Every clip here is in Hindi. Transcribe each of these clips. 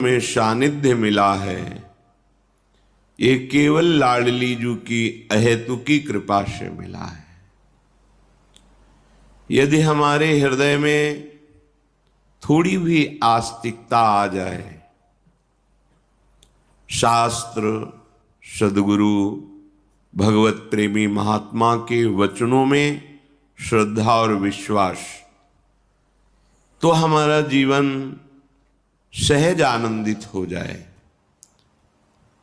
में सानिध्य मिला है, ये केवल लाडली जू की अहेतुकी कृपा से मिला है। यदि हमारे हृदय में थोड़ी भी आस्तिकता आ जाए, शास्त्र, सद्गुरु, भगवत प्रेमी महात्मा के वचनों में श्रद्धा और विश्वास, तो हमारा जीवन सहज आनंदित हो जाए।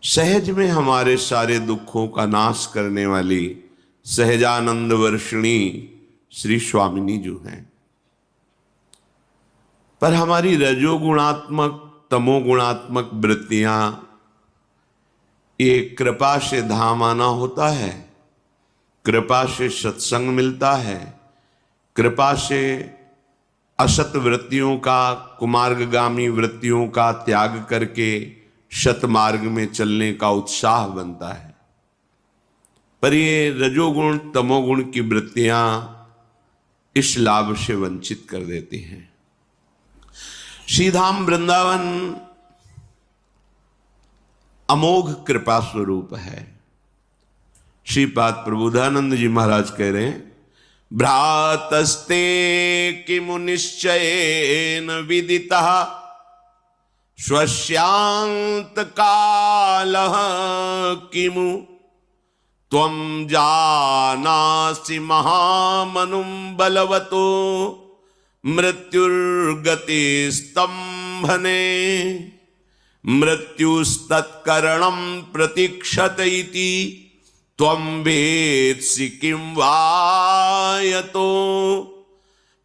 सहज में हमारे सारे दुखों का नाश करने वाली सहजानंद वर्षिणी श्री स्वामिनी जो हैं। पर हमारी रजोगुणात्मक तमोगुणात्मक वृत्तियां, ये कृपा से धाम आना होता है, कृपा से सत्संग मिलता है, कृपा से असत वृत्तियों का, कुमार्गगामी वृत्तियों का त्याग करके सत मार्ग में चलने का उत्साह बनता है। पर ये रजोगुण तमोगुण की वृत्तियां इस लाभ से वंचित कर देती हैं। श्रीधाम वृंदावन अमोघ कृपा स्वरूप है। श्रीपाद प्रबोधानंद जी महाराज कह रहे हैं, भ्रातस्ते किमु निश्चयेन विदितः स्वस्यांत कालः किमु त्वं जानासि महामनुं बलवतो मृत्युर्गतिस्तंभने मृत्युस्तत्करणं प्रतीक्षत इति त्वं वेत्सि किं वायतो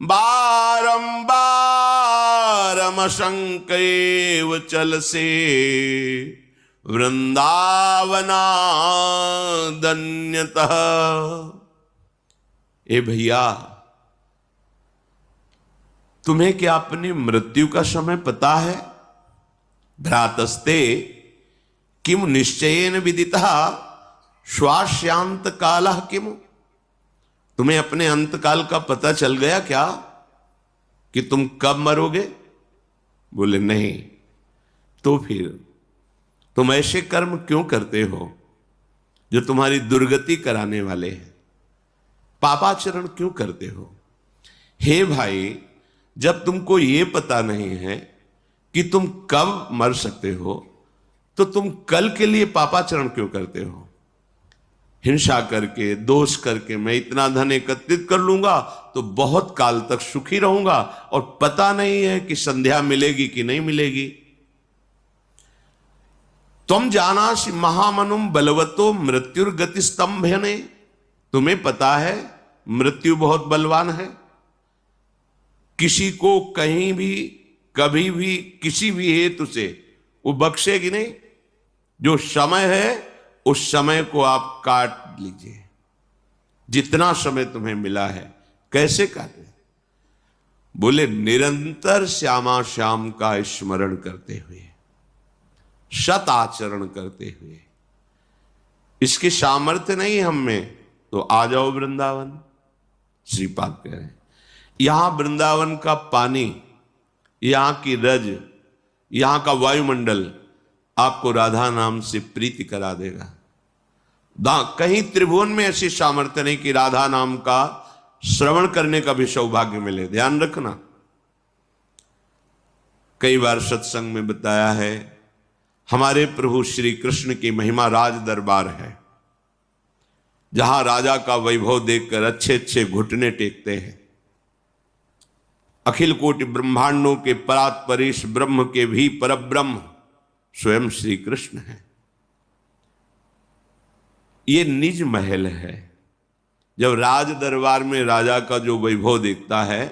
बारंबारमशंकैव चलसे वृंदावनादन्यतः। ए भैया, तुम्हें क्या अपनी मृत्यु का समय पता है? भ्रातस्ते किम निश्चयेन विदितः श्वास्यांत कालः किमु। तुम्हें अपने अंतकाल का पता चल गया क्या कि तुम कब मरोगे? बोले नहीं। तो फिर तुम ऐसे कर्म क्यों करते हो जो तुम्हारी दुर्गति कराने वाले हैं? पापाचरण क्यों करते हो? हे भाई, जब तुमको ये पता नहीं है कि तुम कब मर सकते हो, तो तुम कल के लिए पापाचरण क्यों करते हो? हिंसा करके, दोष करके मैं इतना धन एकत्रित कर लूंगा तो बहुत काल तक सुखी रहूंगा, और पता नहीं है कि संध्या मिलेगी कि नहीं मिलेगी। तुम जानासि महामनुम बलवतो मृत्युर्गति स्तंभने। तुम्हें पता है मृत्यु बहुत बलवान है, किसी को कहीं भी कभी भी किसी भी हेतु से वो बख्शेगी नहीं। जो समय है उस समय को आप काट लीजिए। जितना समय तुम्हें मिला है कैसे काटे? बोले निरंतर श्यामा श्याम का स्मरण करते हुए, सत आचरण करते हुए। इसकी सामर्थ्य नहीं हम में तो आ जाओ वृंदावन। श्रीपाद कह रहे हैं, यहां वृंदावन का पानी, यहां की रज, यहां का वायुमंडल आपको राधा नाम से प्रीति करा देगा। कहीं त्रिभुवन में ऐसी सामर्थ्य नहीं कि राधा नाम का श्रवण करने का भी सौभाग्य मिले। ध्यान रखना, कई बार सत्संग में बताया है, हमारे प्रभु श्री कृष्ण की महिमा राज दरबार है, जहां राजा का वैभव देखकर अच्छे अच्छे घुटने टेकते हैं। अखिल कोटि ब्रह्मांडों के परात्परीश ब्रह्म के भी परब्रह्म स्वयं श्री कृष्ण है। ये निज महल है। जब राज दरबार में राजा का जो वैभव देखता है,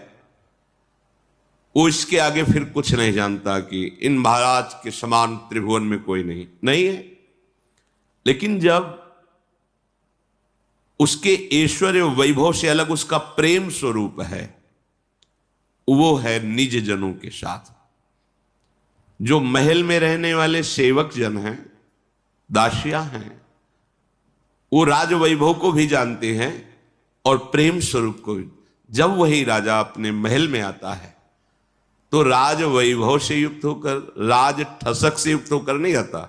वो इसके आगे फिर कुछ नहीं जानता कि इन महाराज के समान त्रिभुवन में कोई नहीं है। लेकिन जब उसके ऐश्वर्य वैभव से अलग उसका प्रेम स्वरूप है, वो है निज जनों के साथ। जो महल में रहने वाले सेवक जन हैं, दासियां हैं, वो राज वैभव को भी जानते हैं और प्रेम स्वरूप को। जब वही राजा अपने महल में आता है तो राज वैभव से युक्त होकर, राज ठसक से युक्त होकर नहीं आता,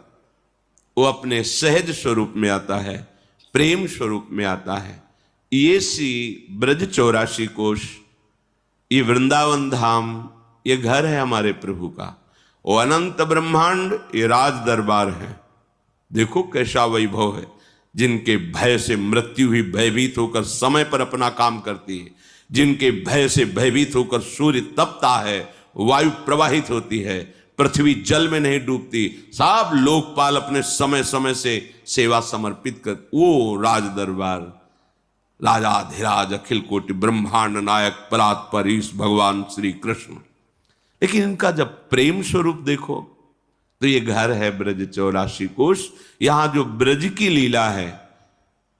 वो अपने सहज स्वरूप में आता है, प्रेम स्वरूप में आता है। ये सी ब्रज 84 कोश, ये वृंदावन धाम, ये घर है हमारे प्रभु का। वो अनंत ब्रह्मांड ये राज दरबार है। देखो कैसा वैभव है। जिनके भय से मृत्यु भी भयभीत होकर समय पर अपना काम करती है, जिनके भय से भयभीत होकर सूर्य तपता है, वायु प्रवाहित होती है, पृथ्वी जल में नहीं डूबती, सब लोकपाल अपने समय समय से सेवा समर्पित कर, वो राज दरबार, राजाधिराज अखिल कोटि ब्रह्मांड नायक परात्पर ईश भगवान श्री कृष्ण। लेकिन इनका जब प्रेम स्वरूप देखो तो ये घर है ब्रज 84 कोश। यहां जो ब्रज की लीला है,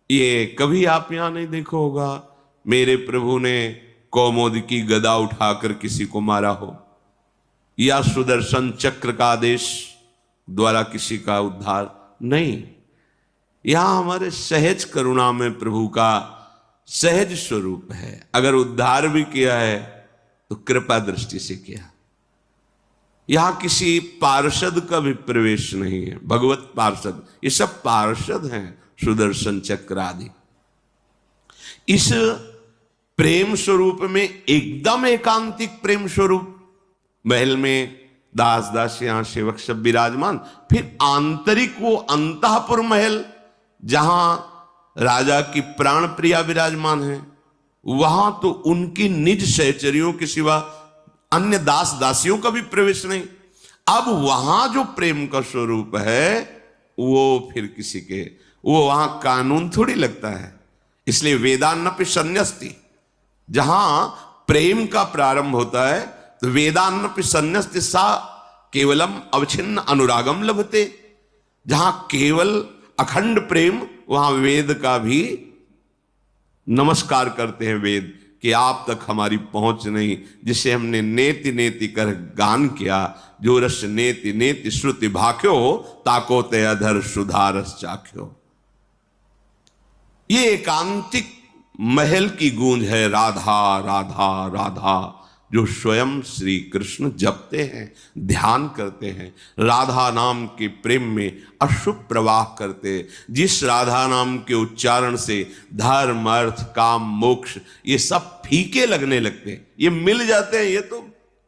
ये कभी आप यहां नहीं देखो होगा मेरे प्रभु ने कौमुद की गदा उठाकर किसी को मारा हो, या सुदर्शन चक्र का आदेश द्वारा किसी का उद्धार नहीं। यहां हमारे सहज करुणा में प्रभु का सहज स्वरूप है। अगर उद्धार भी किया है तो कृपा दृष्टि से किया। यहां किसी पार्षद का भी प्रवेश नहीं है, भगवत पार्षद, ये सब पार्षद हैं, सुदर्शन चक्र आदि। इस प्रेम स्वरूप में एकदम एकांतिक प्रेम स्वरूप, महल में दास दासियां सेवक सब विराजमान, फिर आंतरिक वो अंतःपुर महल जहां राजा की प्राण प्रिया विराजमान है, वहां तो उनकी निज सहचरियों के सिवा अन्य दास दासियों का भी प्रवेश नहीं। अब वहां जो प्रेम का स्वरूप है वो फिर किसी के, वो वहां कानून थोड़ी लगता है। इसलिए वेदान्नपि संन्यस्ति, जहां प्रेम का प्रारंभ होता है तो वेदान्नपि संन्यस्ति सा केवलम अवच्छिन्न अनुरागम लभते। जहां केवल अखंड प्रेम, वहां वेद का भी नमस्कार करते हैं वेद कि आप तक हमारी पहुंच नहीं, जिसे हमने नेति नेति कर गान किया, जो रस नेति नेति श्रुति भाख्यो, ताको ते अधर सुधारस चाख्यो। ये एकांतिक महल की गूंज है, राधा राधा राधा, जो स्वयं श्री कृष्ण जपते हैं, ध्यान करते हैं, राधा नाम के प्रेम में अश्रु प्रवाह करते। जिस राधा नाम के उच्चारण से धर्म अर्थ काम मोक्ष ये सब फीके लगने लगते हैं। ये मिल जाते हैं, ये तो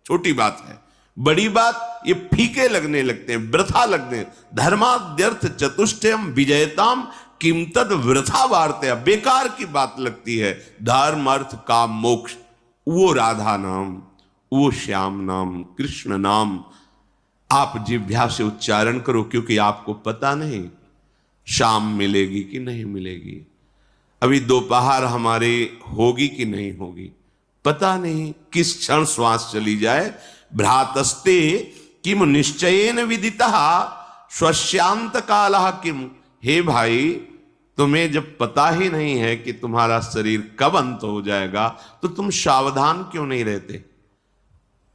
छोटी बात है, बड़ी बात ये फीके लगने लगते हैं, वृथा लगते हैं। धर्माद्यर्थ चतुष्टयम विजयताम किम तद वृथा वार्ते, बेकार की बात लगती है। धर्म अर्थ काम मोक्ष, वो राधा नाम, वो श्याम नाम, कृष्ण नाम आप जिह्वा से उच्चारण करो, क्योंकि आपको पता नहीं शाम मिलेगी कि नहीं मिलेगी, अभी दोपहर हमारे होगी कि नहीं होगी, पता नहीं किस क्षण श्वास चली जाए। भ्रातस्ते किम निश्चयेन विदितः स्वस्यांत कालः किम। हे भाई, तुम्हें जब पता ही नहीं है कि तुम्हारा शरीर कब अंत हो जाएगा, तो तुम सावधान क्यों नहीं रहते?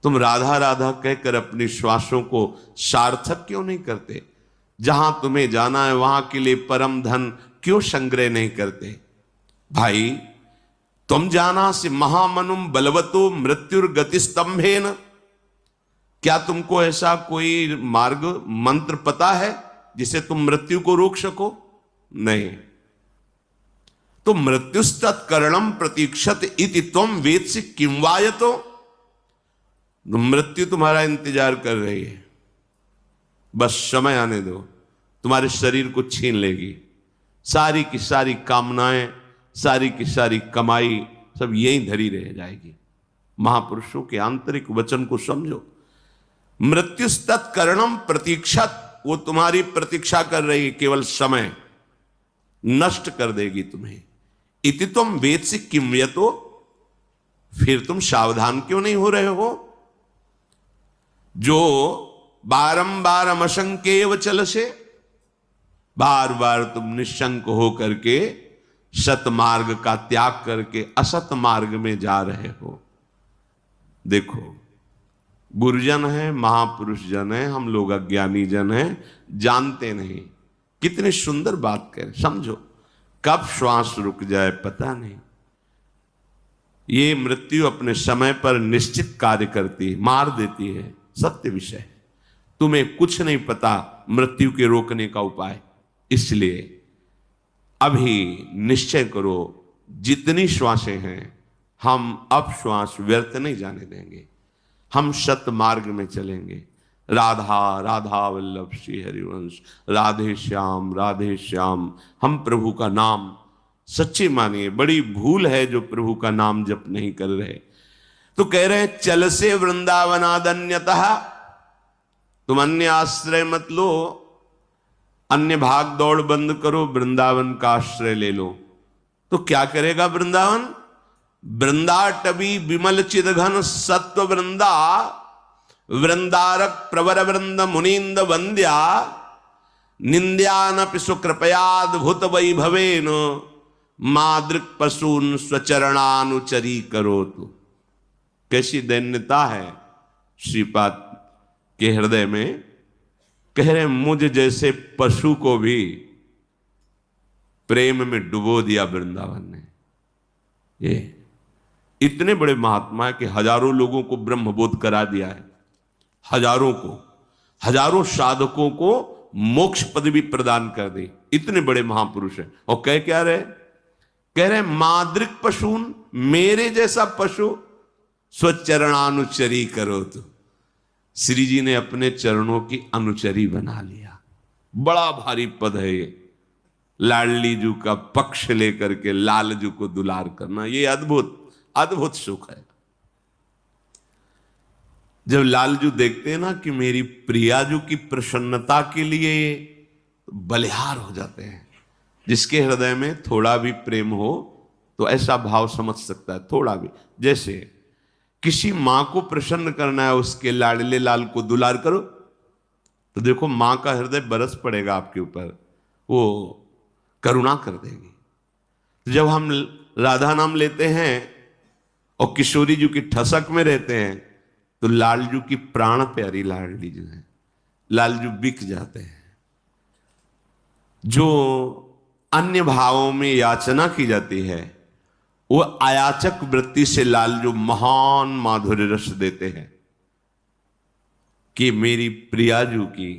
तुम राधा राधा कहकर अपनी श्वासों को सार्थक क्यों नहीं करते? जहां तुम्हें जाना है वहां के लिए परम धन क्यों संग्रह नहीं करते? भाई, तुम जाना से महामनुम बलवतो मृत्युर्गति स्तंभेन। क्या तुमको ऐसा कोई मार्ग मंत्र पता है जिसे तुम मृत्यु को रोक सको? नहीं। तो मृत्युस्तत्करणम प्रतीक्षत इति त्वम वेत्सि किम वायतो। मृत्यु तुम्हारा इंतजार कर रही है, बस समय आने दो, तुम्हारे शरीर को छीन लेगी। सारी की सारी कामनाएं, सारी की सारी कमाई सब यहीं धरी रह जाएगी। महापुरुषों के आंतरिक वचन को समझो। मृत्युस्तत्करणम प्रतीक्षत, वो तुम्हारी प्रतीक्षा कर रही है, केवल समय नष्ट कर देगी तुम्हें। इति तुम वेत्सि किम यतो, फिर तुम सावधान क्यों नहीं हो रहे हो? जो बारंबार अमशंकेव चल से, बार बार तुम निशंक हो करके सतमार्ग का त्याग करके असत मार्ग में जा रहे हो। देखो, गुरुजन है, महापुरुष जन है, हम लोग अज्ञानी जन हैं, जानते नहीं। कितनी सुंदर बात करें, समझो। कब श्वास रुक जाए पता नहीं। ये मृत्यु अपने समय पर निश्चित कार्य करती है, मार देती है, सत्य विषय है। तुम्हें कुछ नहीं पता मृत्यु के रोकने का उपाय। इसलिए अभी निश्चय करो, जितनी श्वासें हैं हम अब श्वास व्यर्थ नहीं जाने देंगे, हम सत मार्ग में चलेंगे। राधा राधा वल्लभ श्री हरिवंश, राधे श्याम, हम प्रभु का नाम सच्चे मानिए। बड़ी भूल है जो प्रभु का नाम जप नहीं कर रहे। तो कह रहे चल से वृंदावनादन्यतः, तुम अन्य आश्रय मत लो, अन्य भाग दौड़ बंद करो, वृंदावन का आश्रय ले लो। तो क्या करेगा वृंदावन? वृंदाटवी विमल चिदघन सत्व वृंदा, वृंदारक प्रवर वृंद मुनींद वंद्या, निंद्यानपि सुकृपयाद्भुत वैभवेन, मादृक पशून स्वचरणानुचरी करो। तो कैसी दैन्यता है श्रीपाद के हृदय में। कह रहे मुझ जैसे पशु को भी प्रेम में डुबो दिया वृंदावन ने। ये इतने बड़े महात्मा है कि हजारों लोगों को ब्रह्मबोध करा दिया है, हजारों साधकों को मोक्ष पदवी प्रदान कर दी। इतने बड़े महापुरुष हैं। और क्या रहे मादृक पशून, मेरे जैसा पशु स्वचरणानुचरी करो। तो श्री जी ने अपने चरणों की अनुचरी बना लिया। बड़ा भारी पद है ये, लाडली जू का पक्ष लेकर के लालजू को दुलार करना। ये अद्भुत सुख है। जब लालजू देखते हैं ना कि मेरी प्रियाजू की प्रसन्नता के लिए बलिहार हो जाते हैं। जिसके हृदय में थोड़ा भी प्रेम हो तो ऐसा भाव समझ सकता है, थोड़ा भी। जैसे किसी मां को प्रसन्न करना है, उसके लाडले लाल को दुलार करो तो देखो मां का हृदय बरस पड़ेगा आपके ऊपर, वो करुणा कर देगी। तो जब हम राधा नाम लेते हैं और किशोरी जी की ठसक में रहते हैं तो लालजू की प्राण प्यारी लाडली जो है, लालजू बिक जाते हैं। जो अन्य भावों में याचना की जाती है वो आयाचक वृत्ति से लालजू महान माधुर्य रस देते हैं कि मेरी प्रियाजू की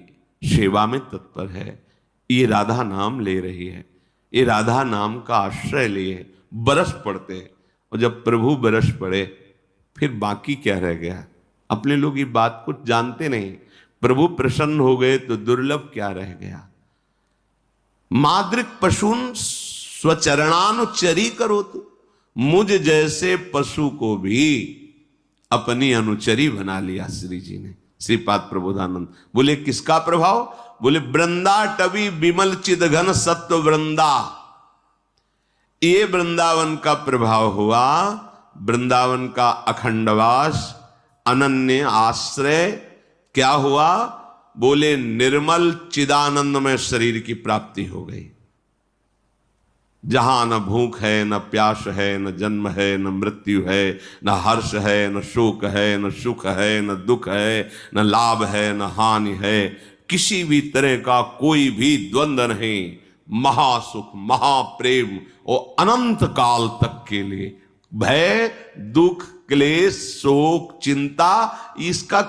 सेवा में तत्पर है, ये राधा नाम ले रही है, ये राधा नाम का आश्रय लिए बरस पड़ते हैं। और जब प्रभु बरस पड़े फिर बाकी क्या रह गया? अपने लोग ये बात कुछ जानते नहीं। प्रभु प्रसन्न हो गए तो दुर्लभ क्या रह गया? मादृक पशुन स्वचरणानुचरी करो। तो मुझ जैसे पशु को भी अपनी अनुचरी बना लिया श्री जी ने। श्रीपाद प्रबोधानंद बोले किसका प्रभाव? बोले वृंदाटवी विमल चिदघन सत्व वृंदा, ये वृंदावन का प्रभाव हुआ। वृंदावन का अखंडवास, अनन्य आश्रय क्या हुआ? बोले निर्मल चिदानंदमय शरीर की प्राप्ति हो गई, जहां न भूख है, न प्यास है, न जन्म है, न मृत्यु है, न हर्ष है, न शोक है, न सुख है, न दुख है, न लाभ है, न हानि है, किसी भी तरह का कोई भी द्वंद्व नहीं। महासुख, महाप्रेम और अनंत काल तक के लिए भय, दुख, क्लेश, शोक, चिंता इसका